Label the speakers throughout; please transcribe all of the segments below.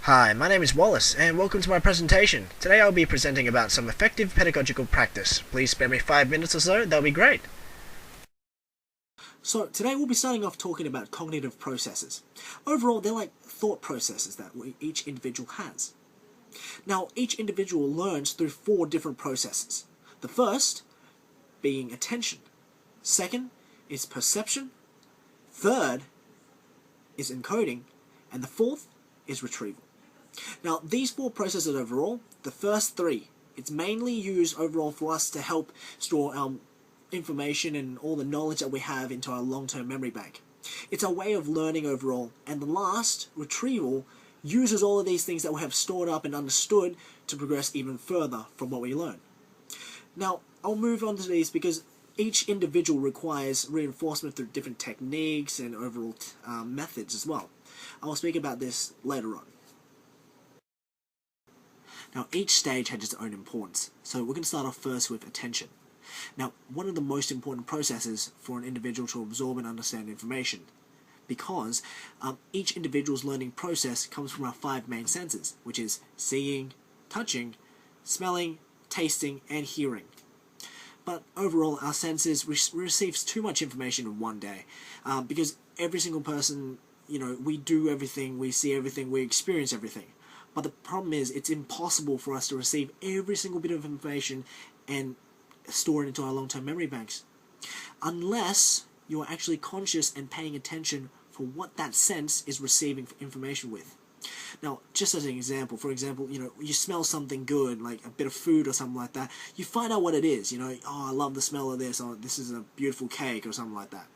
Speaker 1: Hi, my name is Wallace, and welcome to my presentation. Today I'll be presenting about some effective pedagogical practice. Please spare me 5 minutes or so, that'll be great.
Speaker 2: So today we'll be starting off talking about cognitive processes. Overall, they're like thought processes that each individual has. Now, each individual learns through 4 different processes. The first being attention. Second is perception. Third is encoding. And the fourth is retrieval. Now, these 4 processes overall, the first 3, it's mainly used overall for us to help store our information and all the knowledge that we have into our long-term memory bank. It's a way of learning overall, and the last, retrieval, uses all of these things that we have stored up and understood to progress even further from what we learn. Now, I'll move on to these because each individual requires reinforcement through different techniques and overall methods as well. I will speak about this later on. Now, each stage has its own importance, so we're going to start off first with attention. Now, one of the most important processes for an individual to absorb and understand information, because each individual's learning process comes from our 5 main senses, which is seeing, touching, smelling, tasting, and hearing. But overall, our senses receives too much information in one day, because every single person, we do everything, we see everything, we experience everything. But the problem is, it's impossible for us to receive every single bit of information and store it into our long-term memory banks, unless you are actually conscious and paying attention for what that sense is receiving information with. Now, just as an example, you smell something good, like a bit of food or something like that, you find out what it is, oh, I love the smell of this, or this is a beautiful cake, or something like that.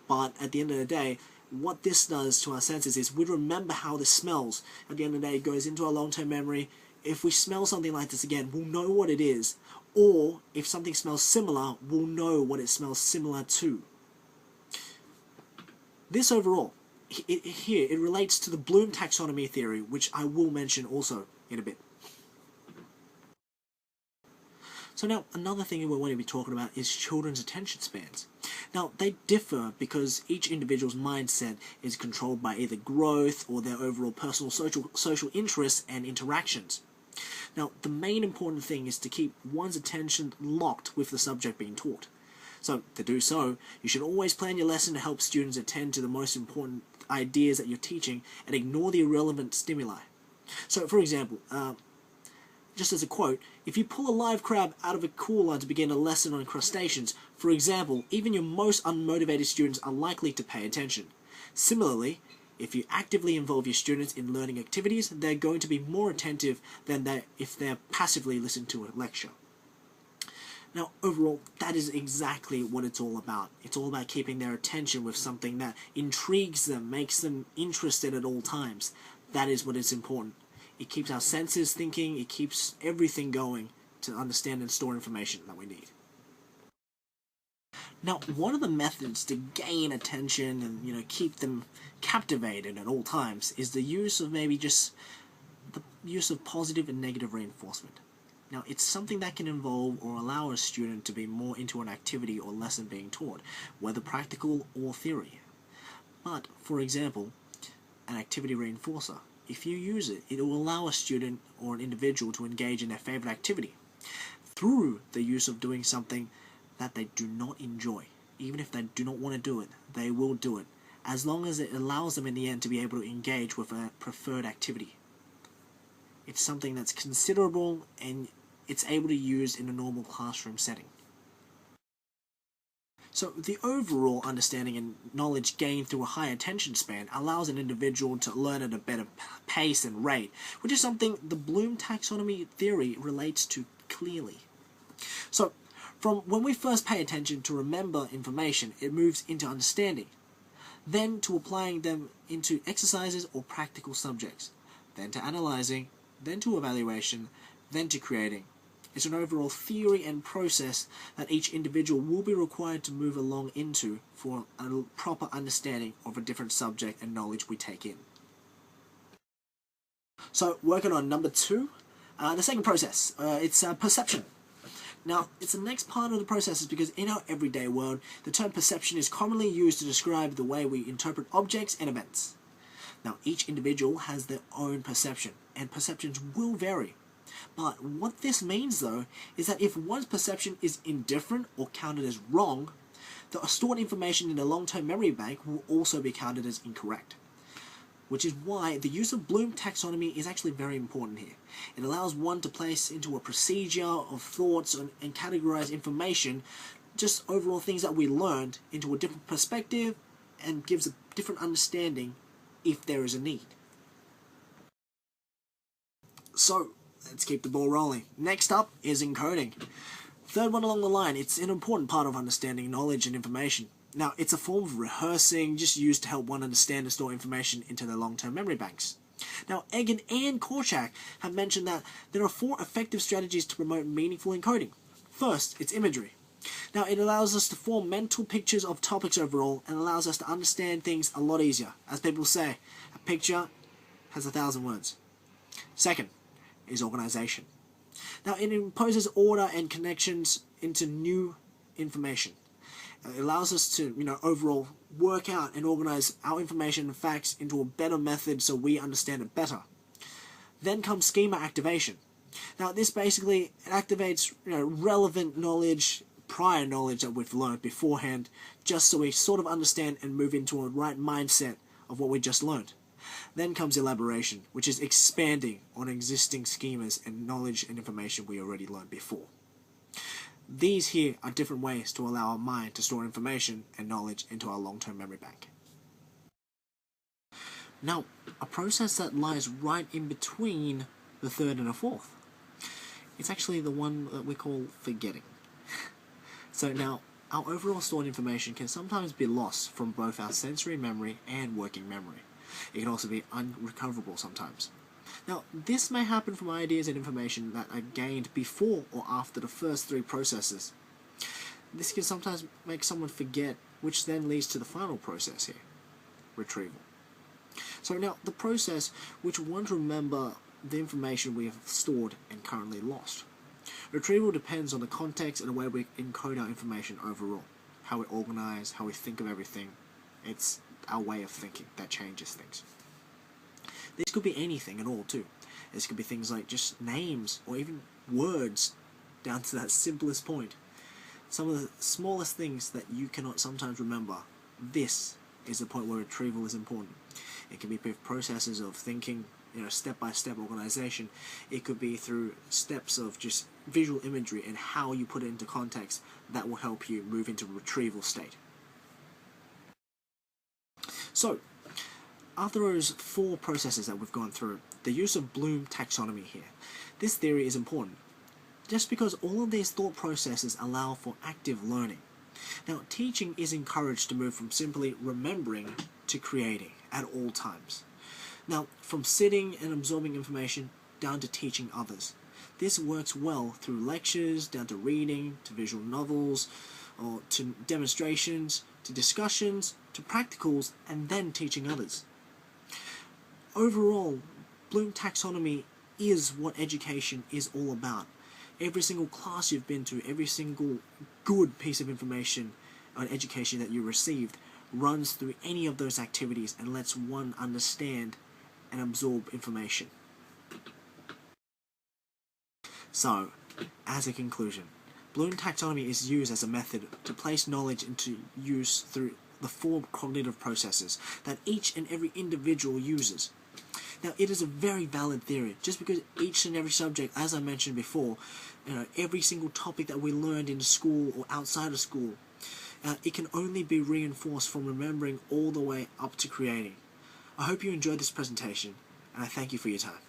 Speaker 2: But at the end of the day, what this does to our senses is we remember how this smells. At the end of the day, it goes into our long-term memory. If we smell something like this again, we'll know what it is. Or, if something smells similar, we'll know what it smells similar to. This overall, it relates to the Bloom taxonomy theory, which I will mention also in a bit. So now, another thing we're going to be talking about is children's attention spans. Now, they differ because each individual's mindset is controlled by either growth or their overall personal social interests and interactions. Now, the main important thing is to keep one's attention locked with the subject being taught. So, to do so, you should always plan your lesson to help students attend to the most important ideas that you're teaching and ignore the irrelevant stimuli. So, for example, just as a quote, if you pull a live crab out of a cooler to begin a lesson on crustaceans, for example, even your most unmotivated students are likely to pay attention. Similarly, if you actively involve your students in learning activities, they're going to be more attentive than if they're passively listening to a lecture. Now, overall, that is exactly what it's all about. It's all about keeping their attention with something that intrigues them, makes them interested at all times. That is what is important. It keeps our senses thinking, it keeps everything going to understand and store information that we need. Now, one of the methods to gain attention and keep them captivated at all times is the use of positive and negative reinforcement. Now, it's something that can involve or allow a student to be more into an activity or lesson being taught, whether practical or theory. But, for example, an activity reinforcer. If you use it, it will allow a student or an individual to engage in their favorite activity through the use of doing something that they do not enjoy. Even if they do not want to do it, they will do it, as long as it allows them in the end to be able to engage with a preferred activity. It's something that's considerable and it's able to use in a normal classroom setting. So the overall understanding and knowledge gained through a high attention span allows an individual to learn at a better pace and rate, which is something the Bloom taxonomy theory relates to clearly. So, from when we first pay attention to remember information, it moves into understanding, then to applying them into exercises or practical subjects, then to analyzing, then to evaluation, then to creating. It's an overall theory and process that each individual will be required to move along into for a proper understanding of a different subject and knowledge we take in. So, working on number 2, the second process, it's perception. Now, it's the next part of the process is because in our everyday world, the term perception is commonly used to describe the way we interpret objects and events. Now, each individual has their own perception, and perceptions will vary. But what this means, though, is that if one's perception is indifferent or counted as wrong, the stored information in the long-term memory bank will also be counted as incorrect. Which is why the use of Bloom taxonomy is actually very important here. It allows one to place into a procedure of thoughts and categorize information, just overall things that we learned, into a different perspective and gives a different understanding if there is a need. So, let's keep the ball rolling. Next up is encoding. Third one along the line, it's an important part of understanding knowledge and information. Now, it's a form of rehearsing, just used to help one understand and store information into their long-term memory banks. Now, Egan and Korchak have mentioned that there are 4 effective strategies to promote meaningful encoding. First, it's imagery. Now, it allows us to form mental pictures of topics overall and allows us to understand things a lot easier. As people say, a picture has 1,000 words. Second is organization. Now, it imposes order and connections into new information. It allows us to, overall work out and organize our information and facts into a better method so we understand it better. Then comes schema activation. Now, this basically activates, relevant knowledge, prior knowledge that we've learned beforehand, just so we sort of understand and move into a right mindset of what we just learned. Then comes elaboration, which is expanding on existing schemas and knowledge and information we already learned before. These here are different ways to allow our mind to store information and knowledge into our long-term memory bank. Now, a process that lies right in between the third and the fourth, it's actually the one that we call forgetting. So now, our overall stored information can sometimes be lost from both our sensory memory and working memory. It can also be unrecoverable sometimes. Now, this may happen from ideas and information that are gained before or after the first 3 processes. This can sometimes make someone forget, which then leads to the final process here, retrieval. So now, the process which won't remember the information we have stored and currently lost. Retrieval depends on the context and the way we encode our information overall. How we organize, how we think of everything. It's our way of thinking that changes things. This could be anything at all too. This could be things like just names or even words, down to that simplest point. Some of the smallest things that you cannot sometimes remember. This is the point where retrieval is important. It can be processes of thinking, step-by-step organization. It could be through steps of just visual imagery and how you put it into context that will help you move into retrieval state. So, after those 4 processes that we've gone through, the use of Bloom taxonomy here. This theory is important, just because all of these thought processes allow for active learning. Now, teaching is encouraged to move from simply remembering to creating at all times. Now, from sitting and absorbing information down to teaching others. This works well through lectures, down to reading, to visual novels, or to demonstrations, to discussions, to practicals, and then teaching others. Overall, Bloom taxonomy is what education is all about. Every single class you've been to, every single good piece of information or education that you received runs through any of those activities and lets one understand and absorb information. So, as a conclusion, Bloom taxonomy is used as a method to place knowledge into use through the 4 cognitive processes that each and every individual uses. Now, it is a very valid theory, just because each and every subject, as I mentioned before, every single topic that we learned in school or outside of school, it can only be reinforced from remembering all the way up to creating. I hope you enjoyed this presentation, and I thank you for your time.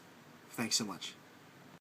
Speaker 2: Thanks so much.